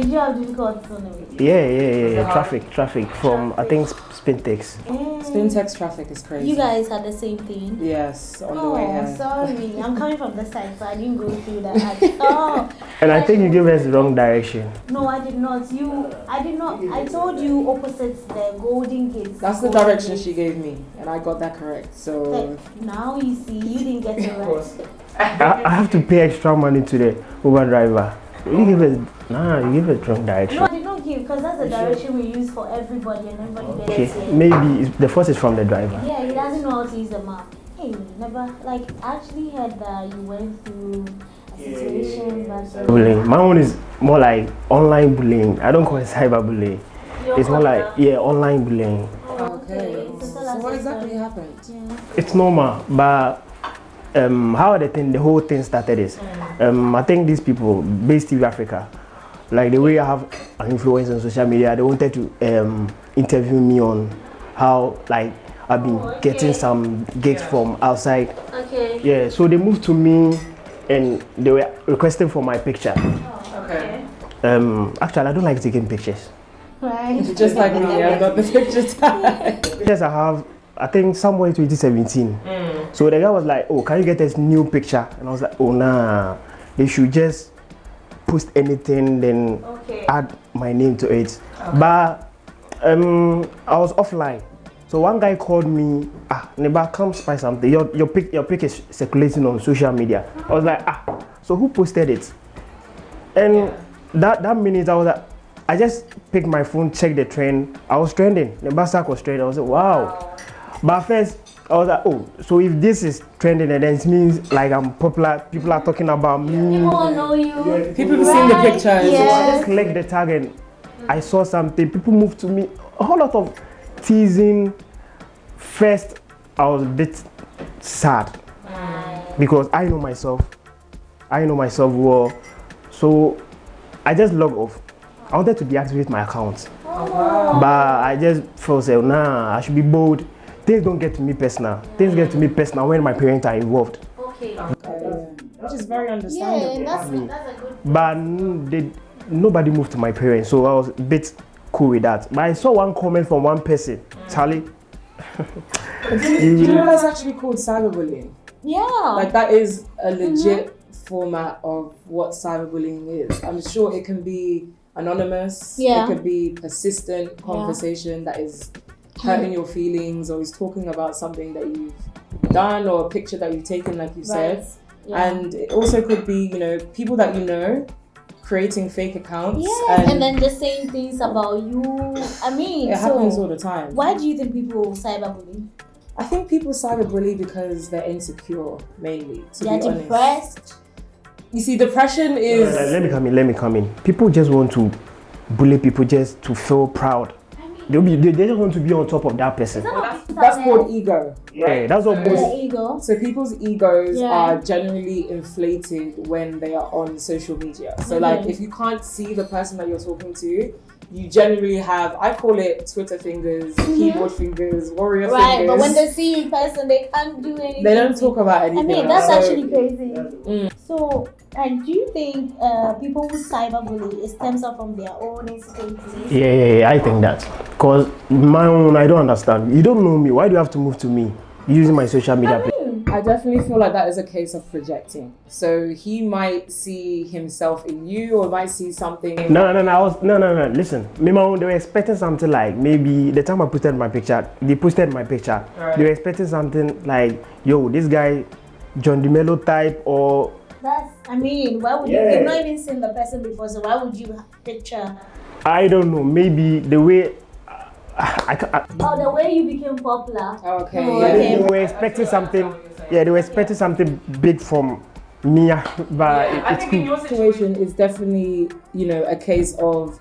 did you have difficulties on the way? Yeah. Traffic from I think Spintex. Spintex traffic is crazy. You guys had the same thing? Yes, on the way here. Sorry. I'm coming from the side, so I didn't go through that at all. And I think you gave us the wrong direction. No, I did not. I did not. I told you opposite the Golden Gate. That's the direction she gave me, and I got that correct. So now you see, you didn't get it right. I have to pay extra money to the Uber driver. You give it wrong direction. No, I did not give, because that's the direction we use for everybody, and everybody gets it. Maybe the first is from the driver. Yeah, he doesn't know how to use the map. Hey, never, I actually heard that you went through a situation that... Bullying. My own is more like online bullying. I don't call it cyberbullying. It's more like, online bullying. Okay. So what exactly happened? Yeah. It's normal, but how the whole thing started is, I think these people based in Africa, like the way I have an influence on social media, they wanted to interview me on how like I've been getting some gigs from outside. Okay. Yeah, so they moved to me and they were requesting for my picture. Okay. Actually, I don't like taking pictures. Right. Just like me, I got the picture tag. Yes, I have. I think somewhere in 2017. So the guy was like, "Oh, can you get this new picture?" And I was like, "Oh, nah. They should just post anything, then add my name to it." But I was offline. So one guy called me, Neba, come spy something. Your pic is circulating on social media. I was like, so who posted it? And that minute I was like, I just picked my phone, checked the trend. I was trending. Neba Sack was trending. I was like, wow. But first I was like, oh, so if this is trending, then it means like I'm popular. People are talking about me. People know you. Yeah, people have seen the pictures. Yeah. So I just clicked the tag and I saw something. People moved to me. A whole lot of teasing. First, I was a bit sad because I know myself well. So I just logged off. I wanted to deactivate my account, but I just felt I should be bold. Things don't get to me personal. Things get to me personal when my parents are involved. Okay. Which is very understandable. Yeah, that's a good point. But nobody moved to my parents, so I was a bit cool with that. But I saw one comment from one person, Charlie. Do you know that's actually called cyberbullying? Yeah. Like that is a legit format of what cyberbullying is. I'm sure it can be anonymous. Yeah. It could be persistent conversation that is hurting your feelings, or is talking about something that you've done or a picture that you've taken, like you said. Yeah. And it also could be, people that you know creating fake accounts. Yeah, and then just saying things about you. I mean, it happens all the time. Why do you think people cyberbully? I think people cyberbully because they're insecure, mainly. They're depressed. You see, depression is... Let me come in. People just want to bully people just to feel proud. They just want to be on top of that person. That's called ego. Yeah, that's what most... ego. So people's egos are generally inflated when they are on social media. So like, if you can't see the person that you're talking to, you generally have, I call it Twitter fingers, keyboard fingers, warrior fingers. Right, but when they see you in person, they can't do anything. They don't talk about anything. I mean, that's actually crazy. So, and do you think people who cyberbully, it stems up from their own insecurities? Yeah, I think that. Because my own, I don't understand. You don't know me. Why do you have to move to me using my social media? I definitely feel like that is a case of projecting. So he might see himself in you, or might see something. No. Listen, they were expecting something like, maybe the time I posted my picture, they posted my picture. Right. They were expecting something like, yo, this guy, John DeMello type, or... Why would you? You've not even seen the person before, so why would you picture? I don't know. Maybe the way. The way you became popular. Okay. They were expecting something. Yeah, they were expecting something big from me, but I think in your situation is definitely, a case of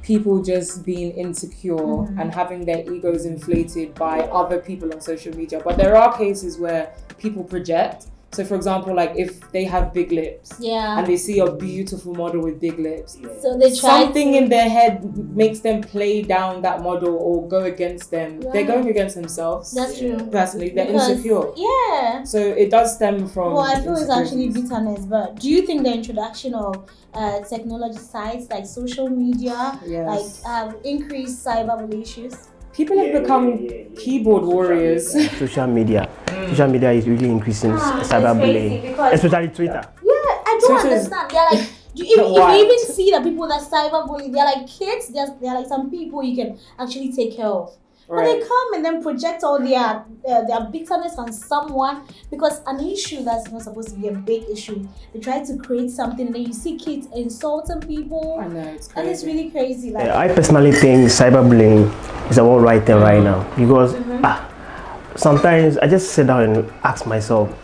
people just being insecure and having their egos inflated by other people on social media. But there are cases where people project. So for example, like if they have big lips and they see a beautiful model with big lips, so they try something in their head makes them play down that model or go against them. They're going against themselves. That's true. Personally, they're insecure. Yeah. So it does stem from. Well, I feel it's actually bitterness. But do you think the introduction of technology sites like social media have increased cyberbullying issues? People have become keyboard warriors. Social media is really increasing cyberbullying, especially Twitter. Yeah, I don't understand. They're like, if you even see the people that cyberbully, they're like kids. They're like some people you can actually take care of. But they come and then project all their bitterness on someone because an issue that's not supposed to be a big issue. They try to create something and then you see kids insulting people. I know, it's crazy. And it's really crazy. Like, I personally think cyberbullying is a all right thing right now because sometimes I just sit down and ask myself,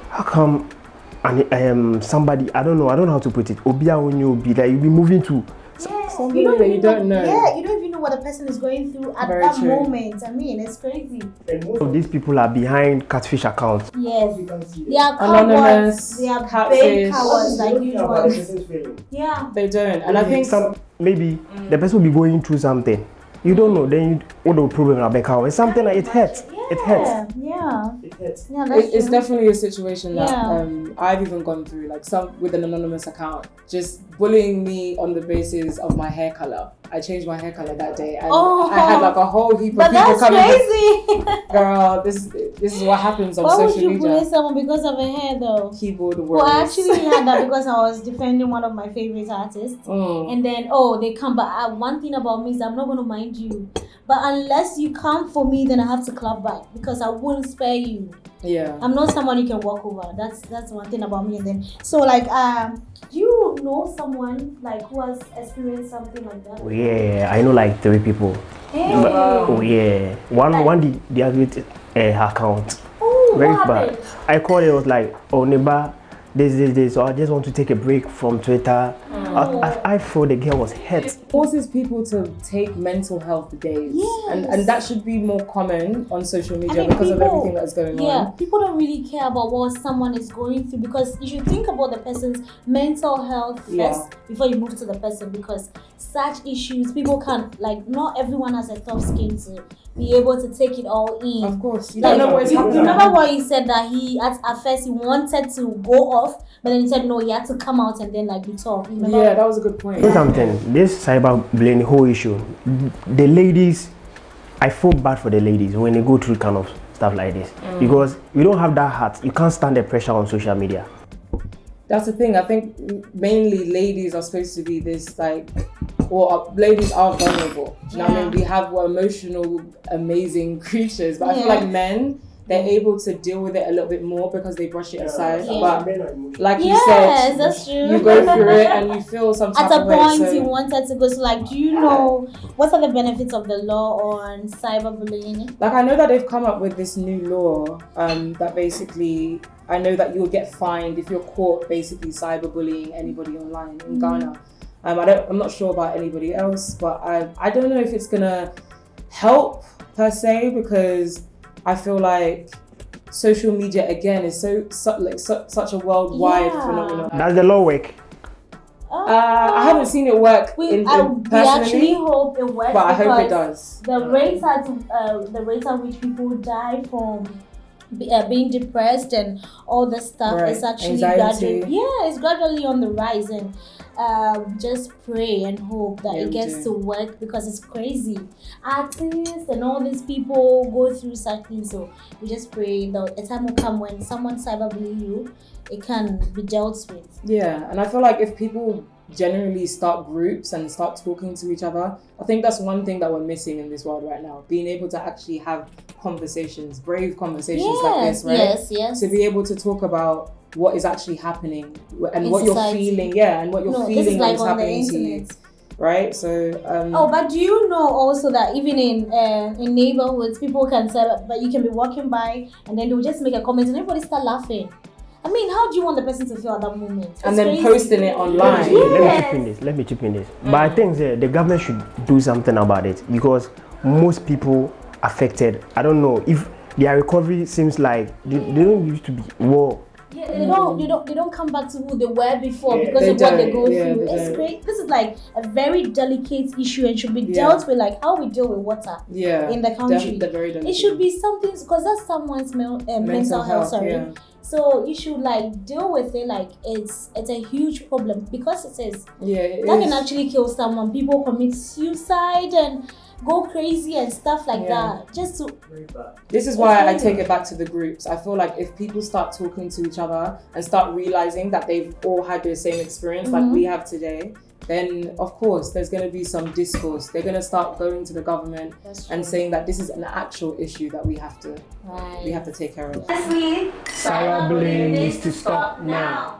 how come I am somebody, I don't know how to put it, Obia Onyo that you'll be moving to. Somebody that you don't know. Yeah, you don't even know what the person is going through at that moment. I mean, it's crazy. And most of these people are behind catfish accounts. Yes. They are anonymous, cowards. They are catfish. big cowards like huge ones. Yeah. They don't. And I think maybe the person will be going through something. You don't know, then what the problem about it's something that it hurts. It hurts. Yeah. It hurts. Yeah, that's it's true. definitely a situation that I've even gone through, like some with an anonymous account, just bullying me on the basis of my hair color. I changed my hair color that day, and I had like a whole heap of people coming. But that's crazy. Girl, this is what happens on Why social would you media. bully someone because of a hair, though? Keyboard warriors. Well, I actually had that because I was defending one of my favorite artists, and then they come. But one thing about me is I'm not going to mind you. But unless you come for me, then I have to clap back because I wouldn't spare you. Yeah. I'm not someone you can walk over. That's one thing about me. And then do you know someone like who has experienced something like that? Oh, yeah, I know like 3 people. Hey. Oh yeah, one deactivated her account. Oh, Very what bad. happened? I called it, was like, oh neighbor, this. So I just want to take a break from Twitter. I thought the girl was hurt. It forces people to take mental health days. Yes. And that should be more common on social media I mean, because of everything that's going on. Yeah, people don't really care about what someone is going through because you should think about the person's mental health first before you move to the person because such issues, people can't, like, not everyone has a tough skin to be able to take it all in. Of course. You Like, don't know what is happening. remember what he said that he, at first, he wanted to go off, but then he said no, he had to come out and then like be tough. Remember? Yeah, that was a good point. Something, this cyberbullying whole issue, the ladies, I feel bad for the ladies when they go through kind of stuff like this because you don't have that heart. You can't stand the pressure on social media. That's the thing. I think mainly ladies are supposed to be this ladies are vulnerable. Do you know what I mean? We have emotional, amazing creatures, but I feel like men, they're able to deal with it a little bit more because they brush it aside. But like you said, that's true. you go through it and you feel some type at of a point way. he wanted to go. So like, do you know what are the benefits of the law on cyberbullying? Like, I know that they've come up with this new law that basically, I know that you'll get fined if you're caught basically cyberbullying anybody online in Ghana. I'm not sure about anybody else, but I don't know if it's gonna help per se because I feel like social media again is such a worldwide phenomenon. Does the law work? I haven't seen it work We personally, actually hope it works, but I hope it does. The rates at which people die from being depressed and all the stuff is actually gradually on the rise, and just pray and hope that it gets to work because it's crazy. Artists and all these people go through such things, so we just pray that a time will come when someone cyberbully you, it can be dealt with. Yeah, and I feel like if people generally start groups and start talking to each other, I think that's one thing that we're missing in this world right now, being able to actually have conversations, brave conversations like this, right? Yes. To be able to talk about what is actually happening and in what society. you're feeling, and what you're feeling like is on happening the to you, internet. right? So but do you know also that even in neighborhoods, people can say, but you can be walking by and then they'll just make a comment and everybody start laughing. I mean, how do you want the person to feel at that moment? And then posting it online. Let me chip in this. But I think the government should do something about it because most people affected, I don't know if their recovery seems like they don't used to be war. they don't come back to who they were before because of what they go through. It's great. This is like a very delicate issue and should be dealt with like how we deal with water in the country. It should be something because that's someone's mental health. So you should like deal with it like it's a huge problem because it is. That can actually kill someone. People commit suicide and go crazy and stuff like that. Just to. This is why I take it back to the groups. I feel like if people start talking to each other and start realizing that they've all had the same experience like we have today, then of course there's going to be some discourse. They're going to start going to the government and saying that this is an actual issue that we have to take care of. Cyberbullying needs to stop now.